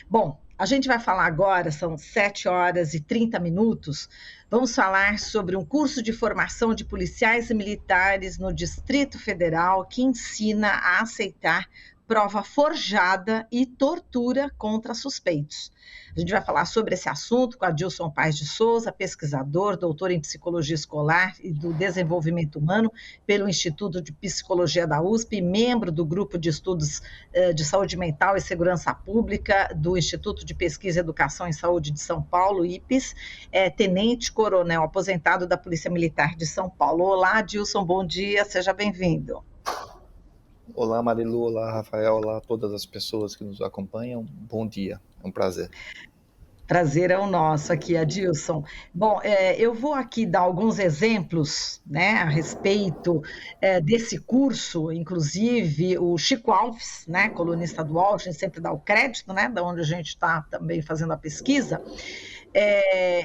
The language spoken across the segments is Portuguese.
Bom, a gente vai falar agora, são 7h30, vamos falar sobre um curso de formação de policiais e militares no Distrito Federal que ensina a aceitar prova forjada e tortura contra suspeitos. A gente vai falar sobre esse assunto com Adilson Paes de Souza, pesquisador, doutor em Psicologia Escolar e do Desenvolvimento Humano pelo Instituto de Psicologia da USP, membro do Grupo de Estudos de Saúde Mental e Segurança Pública do Instituto de Pesquisa e Educação em Saúde de São Paulo, IPES, tenente-coronel aposentado da Polícia Militar de São Paulo. Olá, Adilson, bom dia, seja bem-vindo. Olá, Marilu, olá, Rafael, olá a todas as pessoas que nos acompanham. Bom dia, é um prazer. Prazer é o nosso aqui, Adilson. Bom, eu vou aqui dar alguns exemplos, né, a respeito desse curso, inclusive o Chico Alves, né, colunista do UOL, a gente sempre dá o crédito, né, da onde a gente está também fazendo a pesquisa.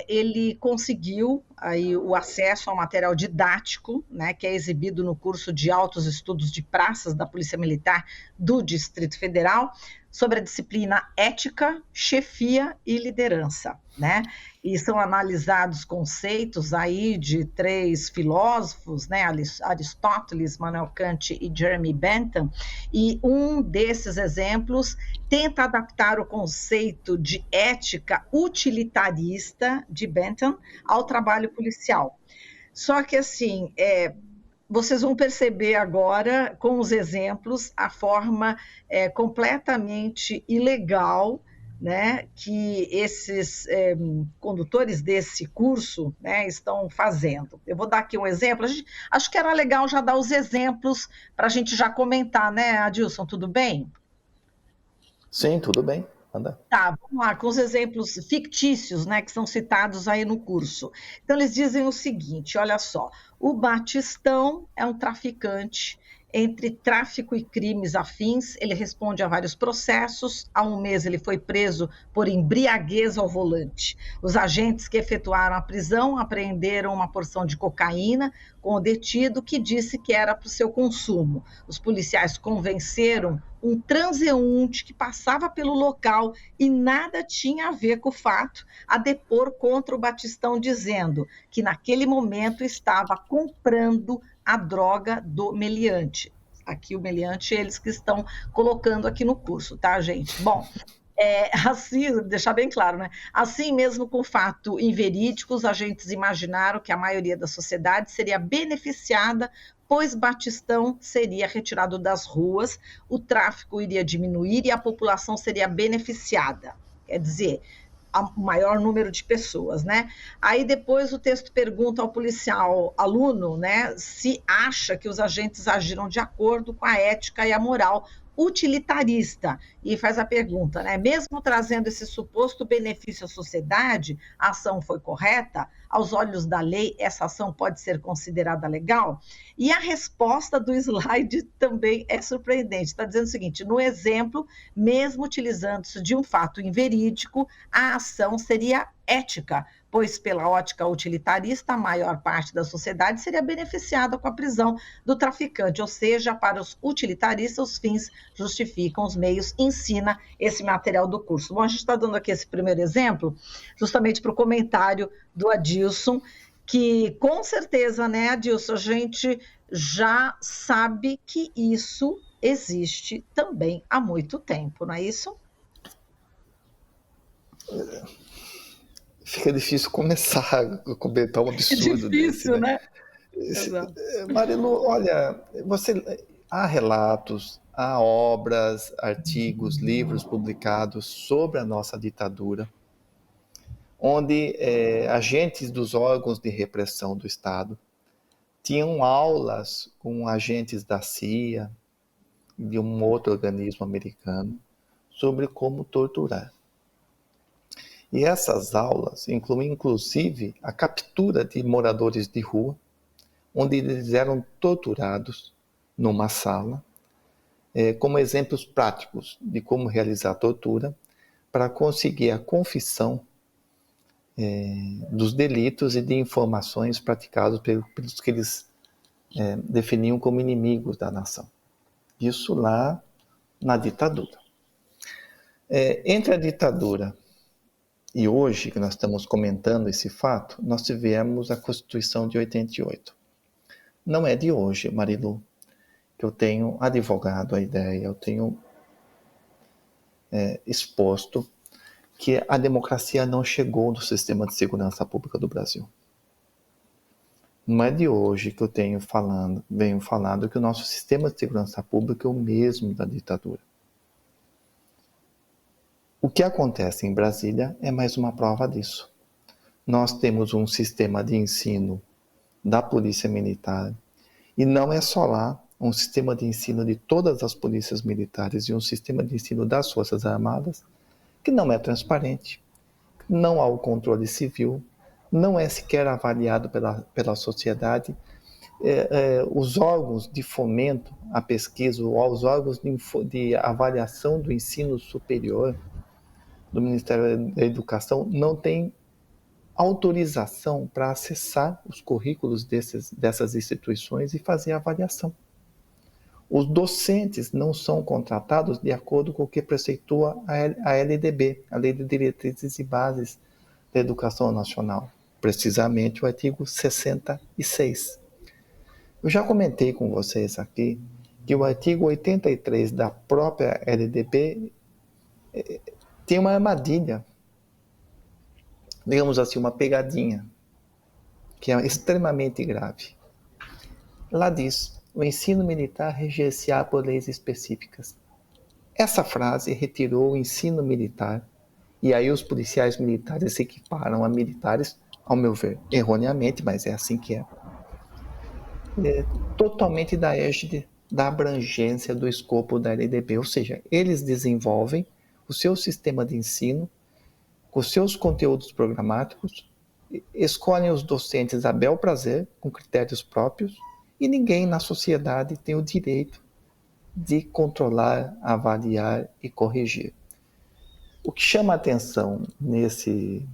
Ele conseguiu aí o acesso ao material didático, né, que é exibido no curso de Altos Estudos de Praças da Polícia Militar do Distrito Federal, sobre a disciplina Ética, Chefia e Liderança, né? E são analisados conceitos aí de 3 filósofos, né? Aristóteles, Immanuel Kant e Jeremy Bentham, e um desses exemplos tenta adaptar o conceito de ética utilitarista de Bentham ao trabalho policial. Só que, assim, vocês vão perceber agora, com os exemplos, a forma completamente ilegal, né, que esses condutores desse curso, né, estão fazendo. Eu vou dar aqui um exemplo. Acho que era legal já dar os exemplos para a gente já comentar, né, Adilson, tudo bem? Sim, tudo bem, anda. Tá, vamos lá, com os exemplos fictícios, né, que são citados aí no curso. Então, eles dizem o seguinte, olha só, o Batistão é um traficante entre tráfico e crimes afins, ele responde a vários processos, há um mês ele foi preso por embriaguez ao volante. Os agentes que efetuaram a prisão apreenderam uma porção de cocaína com o detido que disse que era para o seu consumo. Os policiais convenceram um transeunte que passava pelo local e nada tinha a ver com o fato, a depor contra o Batistão, dizendo que naquele momento estava comprando a droga do meliante. Aqui o meliante, eles que estão colocando aqui no curso, tá, gente? Bom, assim, deixar bem claro, né? Assim mesmo, com fato inverídico, os agentes imaginaram que a maioria da sociedade seria beneficiada, pois Batistão seria retirado das ruas, o tráfico iria diminuir e a população seria beneficiada. Quer dizer, o maior número de pessoas, né? Aí depois o texto pergunta ao policial aluno, né, se acha que os agentes agiram de acordo com a ética e a moral utilitarista, e faz a pergunta, né, mesmo trazendo esse suposto benefício à sociedade, a ação foi correta? Aos olhos da lei, essa ação pode ser considerada legal? E a resposta do slide também é surpreendente, está dizendo o seguinte, no exemplo, mesmo utilizando-se de um fato inverídico, a ação seria ética, pois pela ótica utilitarista, a maior parte da sociedade seria beneficiada com a prisão do traficante, ou seja, para os utilitaristas, os fins justificam os meios, ensina esse material do curso. Bom, a gente está dando aqui esse primeiro exemplo, justamente para o comentário do Adilson, que com certeza, né, Adilson, a gente já sabe que isso existe também há muito tempo, não é isso? Fica difícil começar a comentar um absurdo desse, difícil, né? né? Exato. Marilu, olha, há relatos, há obras, artigos, livros publicados sobre a nossa ditadura, onde agentes dos órgãos de repressão do Estado tinham aulas com agentes da CIA, de um outro organismo americano, sobre como torturar. E essas aulas incluem, inclusive, a captura de moradores de rua, onde eles eram torturados numa sala, como exemplos práticos de como realizar a tortura, para conseguir a confissão dos delitos e de informações praticados pelos que eles definiam como inimigos da nação. Isso lá na ditadura. Entre a ditadura e hoje, que nós estamos comentando esse fato, nós tivemos a Constituição de 88. Não é de hoje, Marilu, que eu tenho advogado a ideia, eu tenho exposto que a democracia não chegou no sistema de segurança pública do Brasil. Não é de hoje que eu venho falando que o nosso sistema de segurança pública é o mesmo da ditadura. O que acontece em Brasília é mais uma prova disso. Nós temos um sistema de ensino da Polícia Militar, e não é só lá, um sistema de ensino de todas as polícias militares e um sistema de ensino das Forças Armadas, que não é transparente, não há o controle civil, não é sequer avaliado pela sociedade. Os órgãos de fomento à pesquisa, ou os órgãos de avaliação do ensino superior do Ministério da Educação não têm autorização para acessar os currículos dessas instituições e fazer a avaliação. Os docentes não são contratados de acordo com o que preceitua a LDB, a Lei de Diretrizes e Bases da Educação Nacional, precisamente o artigo 66. Eu já comentei com vocês aqui que o artigo 83 da própria LDB tem uma armadilha, digamos assim, uma pegadinha, que é extremamente grave. Lá diz: o ensino militar reger-se-á por leis específicas. Essa frase retirou o ensino militar, e aí os policiais militares se equiparam a militares, ao meu ver, erroneamente, mas é assim que é. Totalmente da égide da abrangência do escopo da LDB, ou seja, eles desenvolvem o seu sistema de ensino com seus conteúdos programáticos, escolhem os docentes a bel prazer, com critérios próprios, e ninguém na sociedade tem o direito de controlar, avaliar e corrigir. O que chama a atenção nesse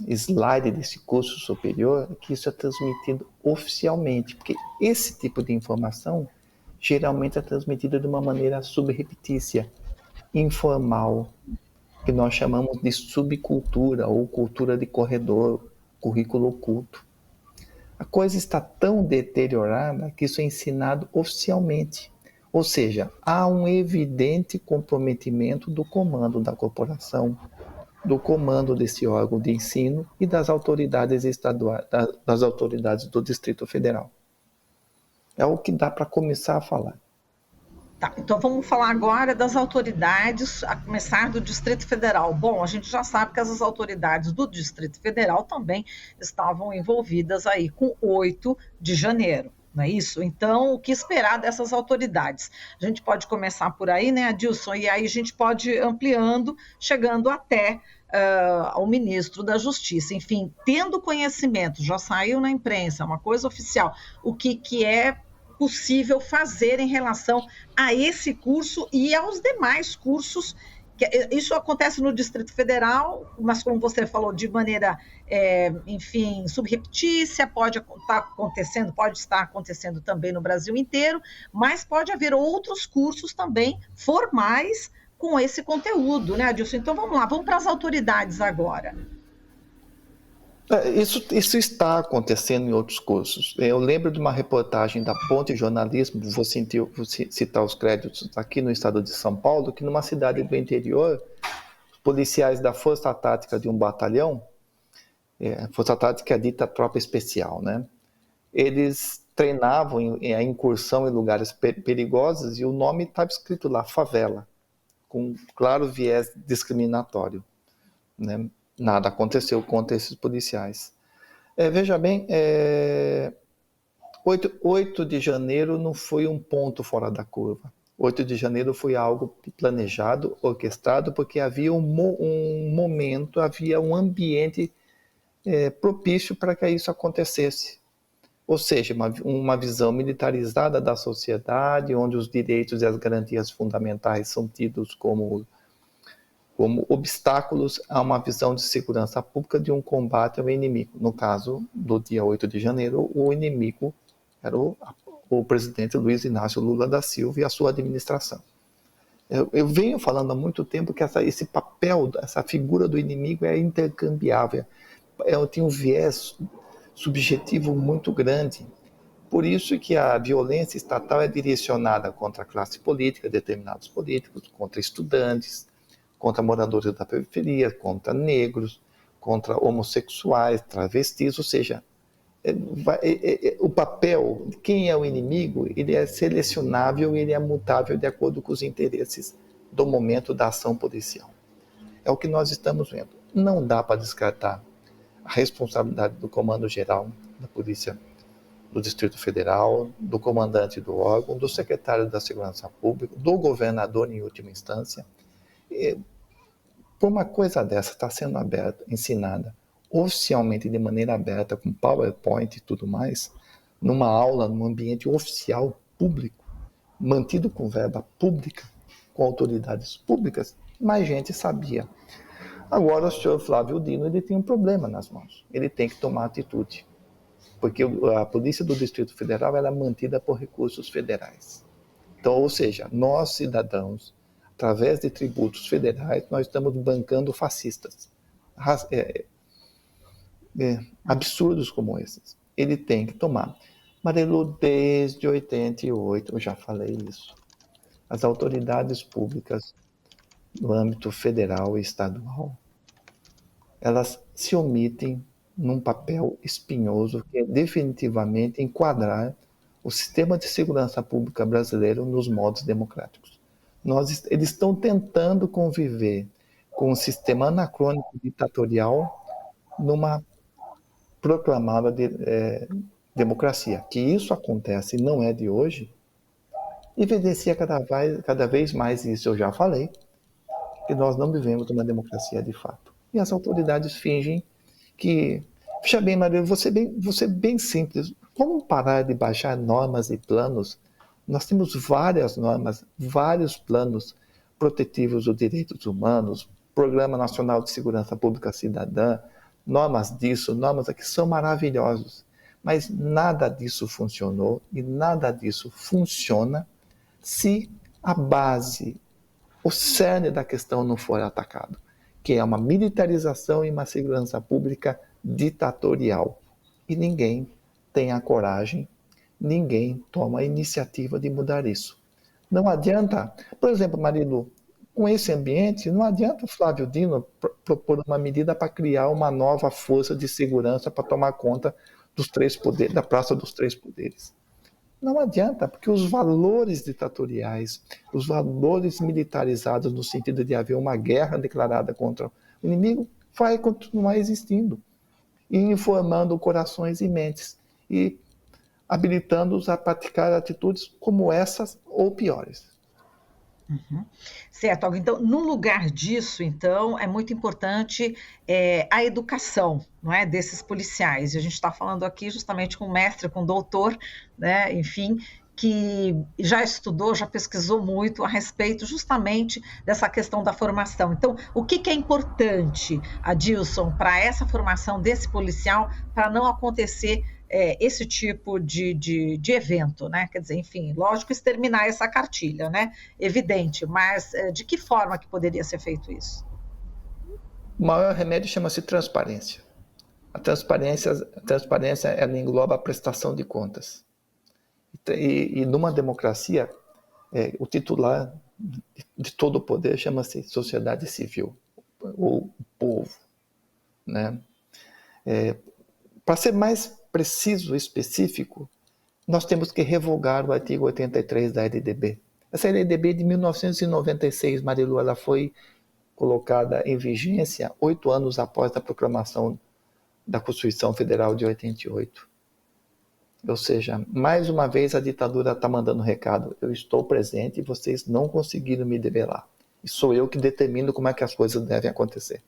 slide desse curso superior é que isso é transmitido oficialmente, porque esse tipo de informação geralmente é transmitido de uma maneira subreptícia, informal, que nós chamamos de subcultura ou cultura de corredor, currículo oculto. A coisa está tão deteriorada que isso é ensinado oficialmente. Ou seja, há um evidente comprometimento do comando da corporação, do comando desse órgão de ensino e das autoridades estaduais, das autoridades do Distrito Federal. É o que dá para começar a falar. Tá, então vamos falar agora das autoridades, a começar do Distrito Federal. Bom, a gente já sabe que as autoridades do Distrito Federal também estavam envolvidas aí com 8 de janeiro, não é isso? Então, o que esperar dessas autoridades? A gente pode começar por aí, né, Adilson? E aí a gente pode ir ampliando, chegando até ao ministro da Justiça. Enfim, tendo conhecimento, já saiu na imprensa, é uma coisa oficial, o que é possível fazer em relação a esse curso e aos demais cursos. Isso acontece no Distrito Federal, mas como você falou, de maneira, enfim, subreptícia, pode estar acontecendo também no Brasil inteiro, mas pode haver outros cursos também formais com esse conteúdo, né, Adilson? Então vamos lá, vamos para as autoridades agora. Isso está acontecendo em outros cursos. Eu lembro de uma reportagem da Ponte Jornalismo, vou citar os créditos aqui no estado de São Paulo, que numa cidade do interior, os policiais da Força Tática de um batalhão, Força Tática é a dita tropa especial, né? Eles treinavam a incursão em lugares perigosos e o nome estava escrito lá, favela, com claro viés discriminatório, né? Nada aconteceu contra esses policiais. Veja bem, 8 de janeiro não foi um ponto fora da curva. 8 de janeiro foi algo planejado, orquestrado, porque havia um momento, havia um ambiente propício para que isso acontecesse. Ou seja, uma visão militarizada da sociedade, onde os direitos e as garantias fundamentais são tidos como obstáculos a uma visão de segurança pública de um combate ao inimigo. No caso do dia 8 de janeiro, o inimigo era o presidente Luiz Inácio Lula da Silva e a sua administração. Eu venho falando há muito tempo que esse papel, essa figura do inimigo é intercambiável. Tem um viés subjetivo muito grande. Por isso que a violência estatal é direcionada contra a classe política, determinados políticos, contra estudantes, contra moradores da periferia, contra negros, contra homossexuais, travestis, ou seja, o papel de quem é o inimigo, ele é selecionável, ele é mutável de acordo com os interesses do momento da ação policial. É o que nós estamos vendo. Não dá para descartar a responsabilidade do Comando Geral da Polícia do Distrito Federal, do comandante do órgão, do secretário da Segurança Pública, do governador em última instância. Por uma coisa dessa está sendo ensinada oficialmente, de maneira aberta, com PowerPoint e tudo mais, numa aula, num ambiente oficial, público, mantido com verba pública, com autoridades públicas, mais gente sabia. Agora o senhor Flávio Dino, ele tem um problema nas mãos, ele tem que tomar atitude, porque a Polícia do Distrito Federal ela é mantida por recursos federais. Então, ou seja, nós cidadãos, através de tributos federais, nós estamos bancando fascistas. Absurdos como esses. Ele tem que tomar. Marilu, desde 88, eu já falei isso, as autoridades públicas no âmbito federal e estadual, elas se omitem num papel espinhoso que é definitivamente enquadrar o sistema de segurança pública brasileiro nos modos democráticos. Eles estão tentando conviver com um sistema anacrônico ditatorial numa proclamada democracia. Que isso acontece e não é de hoje, evidencia cada vez mais, isso eu já falei, que nós não vivemos uma democracia de fato. E as autoridades fingem que... Veja bem, Maria, você bem simples. Vamos parar de baixar normas e planos? Nós temos várias normas, vários planos protetivos dos direitos humanos, Programa Nacional de Segurança Pública Cidadã, normas disso, normas aqui, são maravilhosos. Mas nada disso funcionou e nada disso funciona se a base, o cerne da questão não for atacado, que é uma militarização e uma segurança pública ditatorial. E ninguém tem a coragem, ninguém toma a iniciativa de mudar isso. Não adianta, por exemplo, Marilu, com esse ambiente, não adianta o Flávio Dino propor uma medida para criar uma nova força de segurança para tomar conta dos três poderes, da Praça dos Três Poderes. Não adianta, porque os valores ditatoriais, os valores militarizados no sentido de haver uma guerra declarada contra o inimigo, vai continuar existindo e informando corações e mentes e habilitando-os a praticar atitudes como essas ou piores. Uhum. Certo, então, no lugar disso, então, é muito importante a educação, não é, desses policiais. E a gente está falando aqui justamente com um mestre, com um doutor, né, enfim, que já estudou, já pesquisou muito a respeito justamente dessa questão da formação. Então, o que é importante, Adilson, para essa formação desse policial, para não acontecer esse tipo de evento, né? Quer dizer, enfim, lógico, exterminar essa cartilha, né? Evidente, mas de que forma que poderia ser feito isso? O maior remédio chama-se transparência. A transparência ela engloba a prestação de contas. E numa democracia, o titular de todo o poder chama-se sociedade civil, ou povo, né? Para ser mais preciso e específico, nós temos que revogar o artigo 83 da LDB. Essa LDB de 1996, Marilu, ela foi colocada em vigência 8 anos após a proclamação da Constituição Federal de 88. Ou seja, mais uma vez a ditadura está mandando recado. Eu estou presente e vocês não conseguiram me debelar. E sou eu que determino como é que as coisas devem acontecer.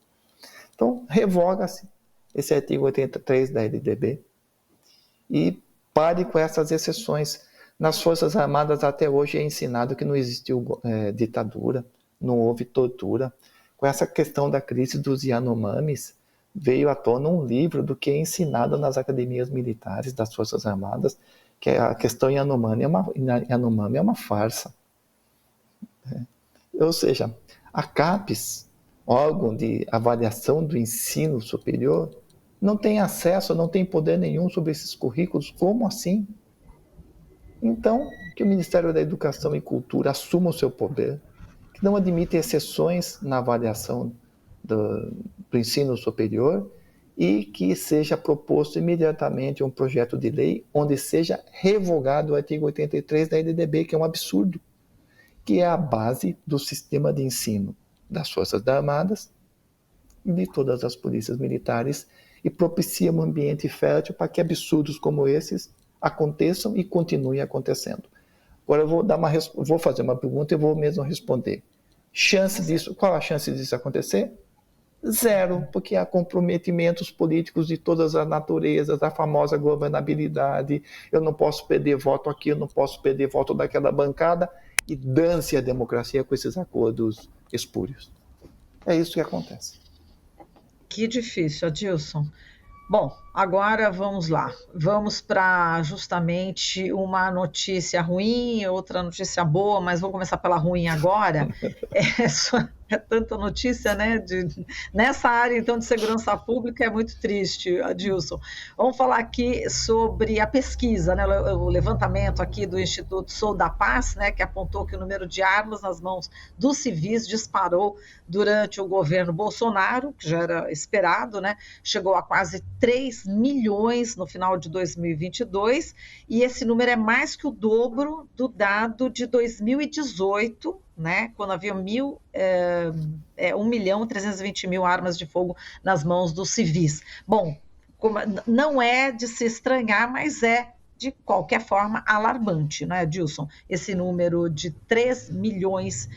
Então, revoga-se esse artigo 83 da LDB e pare com essas exceções. Nas Forças Armadas até hoje é ensinado que não existiu ditadura, não houve tortura. Com essa questão da crise dos Yanomamis, veio à tona um livro do que é ensinado nas academias militares das Forças Armadas, que é a questão Yanomami é uma farsa. Ou seja, a CAPES, órgão de avaliação do ensino superior, não tem acesso, não tem poder nenhum sobre esses currículos. Como assim? Então, que o Ministério da Educação e Cultura assuma o seu poder, que não admite exceções na avaliação do ensino superior e que seja proposto imediatamente um projeto de lei onde seja revogado o artigo 83 da LDB, que é um absurdo, que é a base do sistema de ensino das Forças Armadas e de todas as polícias militares e propicia um ambiente fértil para que absurdos como esses aconteçam e continuem acontecendo. Agora eu vou fazer uma pergunta e vou mesmo responder. Qual a chance disso acontecer? Zero, porque há comprometimentos políticos de todas as naturezas, a famosa governabilidade, eu não posso perder voto aqui, eu não posso perder voto daquela bancada, e dane-se a democracia com esses acordos espúrios. É isso que acontece. Que difícil, Adilson. Bom, agora vamos lá. Vamos para justamente uma notícia ruim, outra notícia boa, mas vou começar pela ruim agora. É tanta notícia, né? Nessa área, então, de segurança pública é muito triste, Adilson. Vamos falar aqui sobre a pesquisa, né? O levantamento aqui do Instituto Sou da Paz, né? Que apontou que o número de armas nas mãos dos civis disparou durante o governo Bolsonaro, que já era esperado, né? Chegou a quase 3 milhões no final de 2022, e esse número é mais que o dobro do dado de 2018, né, quando havia 1.320.000 armas de fogo nas mãos dos civis. Bom, não é de se estranhar, mas é, de qualquer forma, alarmante, né, Dilson? Esse número de 3 milhões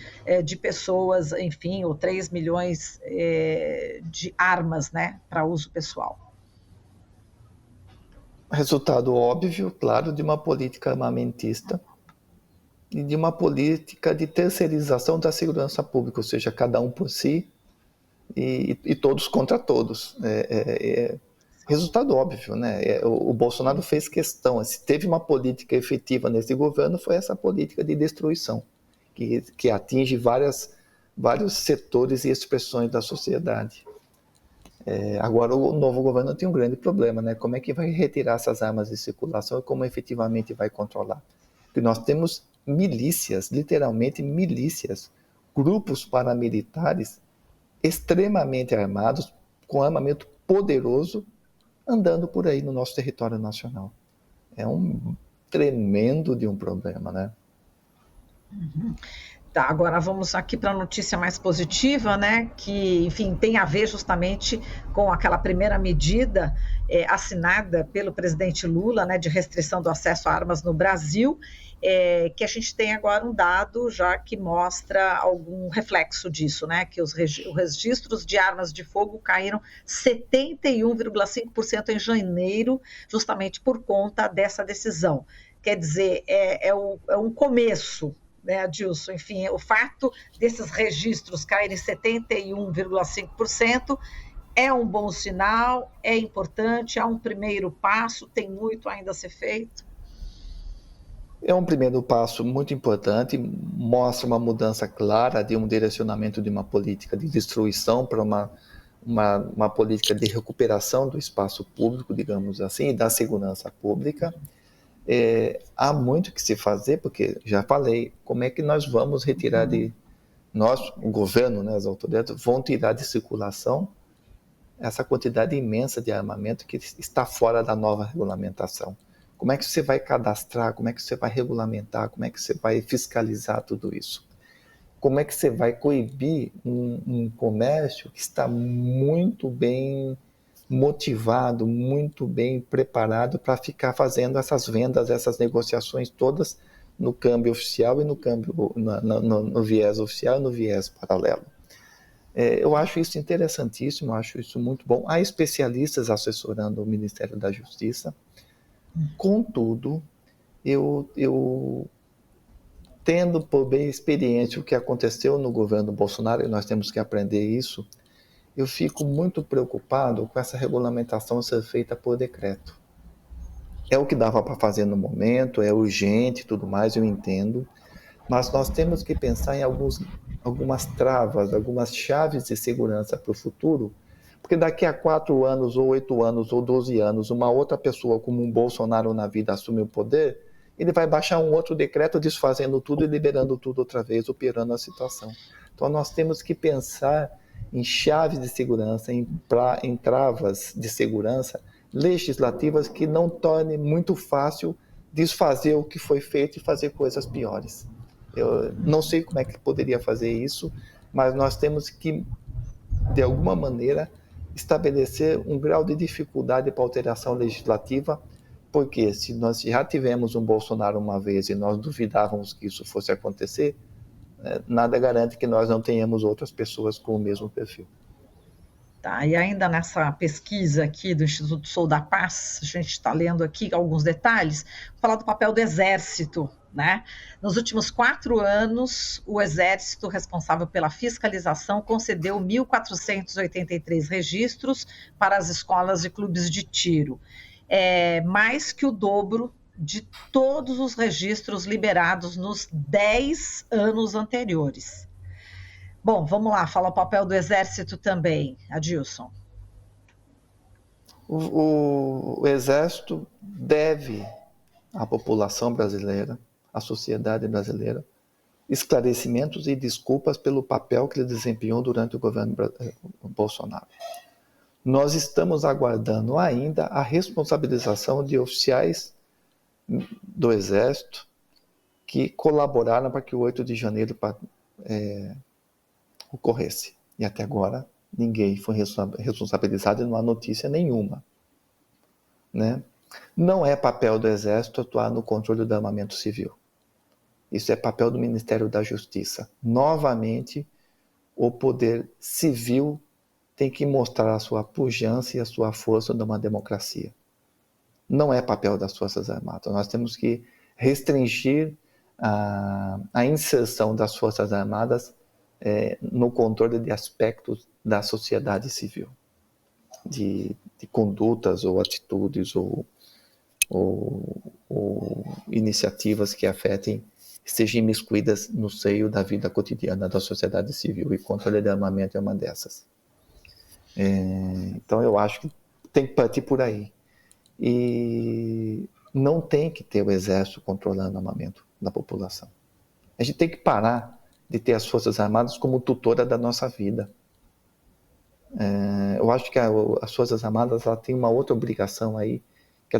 de pessoas, enfim, ou 3 milhões de armas, né, para uso pessoal. Resultado óbvio, claro, de uma política armamentista e de uma política de terceirização da segurança pública, ou seja, cada um por si e todos contra todos. Resultado óbvio, né? O Bolsonaro fez questão, se teve uma política efetiva nesse governo, foi essa política de destruição, que atinge vários setores e expressões da sociedade. Agora, o novo governo tem um grande problema, né? Como é que vai retirar essas armas de circulação e como efetivamente vai controlar? Porque nós temos milícias, literalmente milícias, grupos paramilitares extremamente armados, com armamento poderoso, andando por aí no nosso território nacional. É um tremendo de um problema, né? Uhum. Tá, agora vamos aqui para a notícia mais positiva, né? Que, enfim, tem a ver justamente com aquela primeira medida assinada pelo presidente Lula, né, de restrição do acesso a armas no Brasil, que a gente tem agora um dado já que mostra algum reflexo disso, né? Que os registros de armas de fogo caíram 71,5% em janeiro, justamente por conta dessa decisão. Quer dizer, é um começo, né, Adilson? Enfim, o fato desses registros caírem 71,5% é um bom sinal, é importante, é um primeiro passo, tem muito ainda a ser feito. É um primeiro passo muito importante, mostra uma mudança clara de um direcionamento de uma política de destruição para uma política de recuperação do espaço público, digamos assim, e da segurança pública. Há muito que se fazer, porque já falei, como é que nós vamos retirar o governo, né, as autoridades, vão tirar de circulação essa quantidade imensa de armamento que está fora da nova regulamentação. Como é que você vai cadastrar, como é que você vai regulamentar, como é que você vai fiscalizar tudo isso? Como é que você vai coibir um comércio que está muito bem motivado, muito bem preparado para ficar fazendo essas vendas, essas negociações todas no câmbio oficial e no viés oficial e no viés paralelo. Eu acho isso interessantíssimo, acho isso muito bom. Há especialistas assessorando o Ministério da Justiça. Contudo, eu tendo por bem experiente o que aconteceu no governo Bolsonaro, e nós temos que aprender isso, eu fico muito preocupado com essa regulamentação ser feita por decreto. É o que dava para fazer no momento, é urgente e tudo mais, eu entendo, mas nós temos que pensar em alguns algumas travas, algumas chaves de segurança para o futuro, porque daqui a 4 anos, ou 8 anos, ou 12 anos, uma outra pessoa como um Bolsonaro na vida assume o poder, ele vai baixar um outro decreto desfazendo tudo e liberando tudo outra vez, operando a situação. Então nós temos que pensar em chaves de segurança, em travas de segurança legislativas que não tornem muito fácil desfazer o que foi feito e fazer coisas piores. Eu não sei como é que poderia fazer isso, mas nós temos que, de alguma maneira, estabelecer um grau de dificuldade para alteração legislativa, porque se nós já tivemos um Bolsonaro uma vez e nós duvidávamos que isso fosse acontecer, nada garante que nós não tenhamos outras pessoas com o mesmo perfil. Tá, e ainda nessa pesquisa aqui do Instituto Sou da Paz, a gente está lendo aqui alguns detalhes, falar do papel do Exército, né? Nos últimos 4 anos, o Exército, responsável pela fiscalização, concedeu 1.483 registros para as escolas e clubes de tiro. É mais que o dobro de todos os registros liberados nos 10 anos anteriores. Bom, vamos lá, fala o papel do Exército também, Adilson. O Exército deve à população brasileira, à sociedade brasileira, esclarecimentos e desculpas pelo papel que ele desempenhou durante o governo Bolsonaro. Nós estamos aguardando ainda a responsabilização de oficiais do Exército que colaboraram para que o 8 de janeiro ocorresse. E até agora ninguém foi responsabilizado e não há notícia nenhuma. Né? Não é papel do Exército atuar no controle do armamento civil. Isso é papel do Ministério da Justiça. Novamente, o poder civil tem que mostrar a sua pujança e a sua força numa democracia. Não é papel das Forças Armadas. Nós temos que restringir a inserção das Forças Armadas no controle de aspectos da sociedade civil, de condutas ou atitudes ou iniciativas que afetem, sejam imiscuídas no seio da vida cotidiana da sociedade civil, e controle de armamento é uma dessas. Então eu acho que tem que partir por aí. E não tem que ter o Exército controlando o armamento da população. A gente tem que parar de ter as Forças Armadas como tutora da nossa vida. Eu acho que as Forças Armadas têm uma outra obrigação aí, que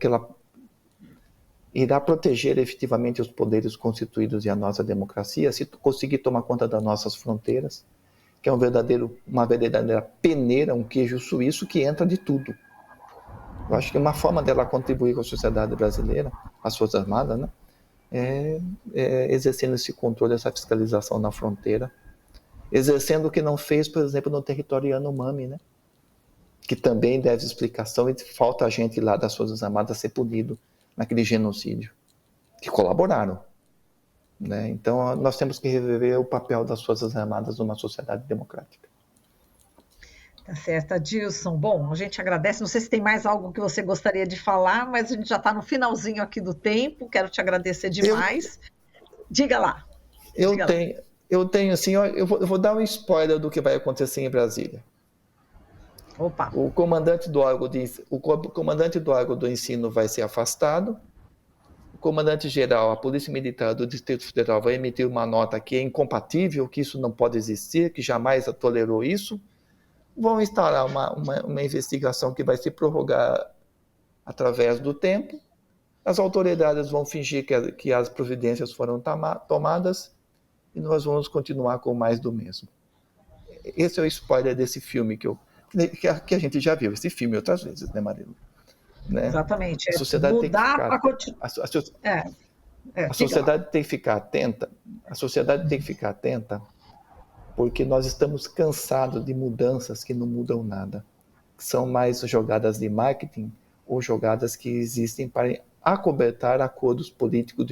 ela irá proteger efetivamente os poderes constituídos e a nossa democracia, se conseguir tomar conta das nossas fronteiras, que é uma verdadeira peneira, um queijo suíço que entra de tudo. Eu acho que uma forma dela contribuir com a sociedade brasileira, as Forças Armadas, né, exercendo esse controle, essa fiscalização na fronteira, exercendo o que não fez, por exemplo, no território Yanomami, né, que também deve explicação, e falta a gente lá das Forças Armadas ser punido naquele genocídio, que colaboraram. Né? Então, nós temos que rever o papel das Forças Armadas numa sociedade democrática. Tá certo, Adilson. Bom, a gente agradece. Não sei se tem mais algo que você gostaria de falar, mas a gente já está no finalzinho aqui do tempo. Quero te agradecer demais. Diga lá. Eu tenho assim, eu vou dar um spoiler do que vai acontecer em Brasília. Opa. O comandante do órgão do ensino vai ser afastado. O comandante-geral, a Polícia Militar do Distrito Federal, vai emitir uma nota que é incompatível, que isso não pode existir, que jamais tolerou isso. Vão instaurar uma investigação que vai se prorrogar através do tempo. As autoridades vão fingir que as providências foram tomadas e nós vamos continuar com mais do mesmo. Esse é o spoiler desse filme que a gente já viu, esse filme outras vezes, né, Marilu? Né? Exatamente. A sociedade tem que ficar... A sociedade tem que ficar atenta. A sociedade tem que ficar atenta, porque nós estamos cansados de mudanças que não mudam nada. São mais jogadas de marketing ou jogadas que existem para acobertar acordos políticos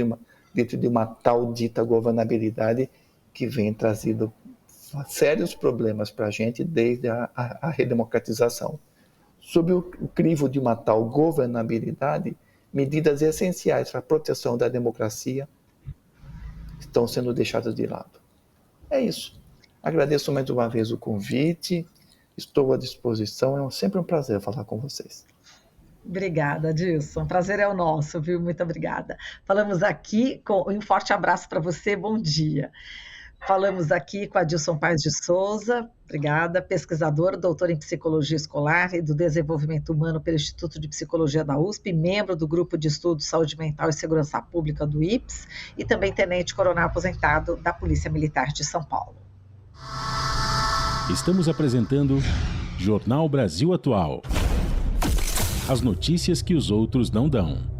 dentro de uma tal dita governabilidade que vem trazendo sérios problemas para a gente desde a redemocratização. Sob o crivo de uma tal governabilidade, medidas essenciais para a proteção da democracia estão sendo deixadas de lado. É isso. Agradeço mais uma vez o convite, estou à disposição, é sempre um prazer falar com vocês. Obrigada, Dilson. O prazer é o nosso, viu? Muito obrigada. Falamos aqui com um forte abraço para você, bom dia. Falamos aqui com a Dilson Paes de Souza, obrigada, pesquisador, doutor em Psicologia Escolar e do Desenvolvimento Humano pelo Instituto de Psicologia da USP, membro do Grupo de Estudos Saúde Mental e Segurança Pública do IPS e também tenente-coronel aposentado da Polícia Militar de São Paulo. Estamos apresentando Jornal Brasil Atual. As notícias que os outros não dão.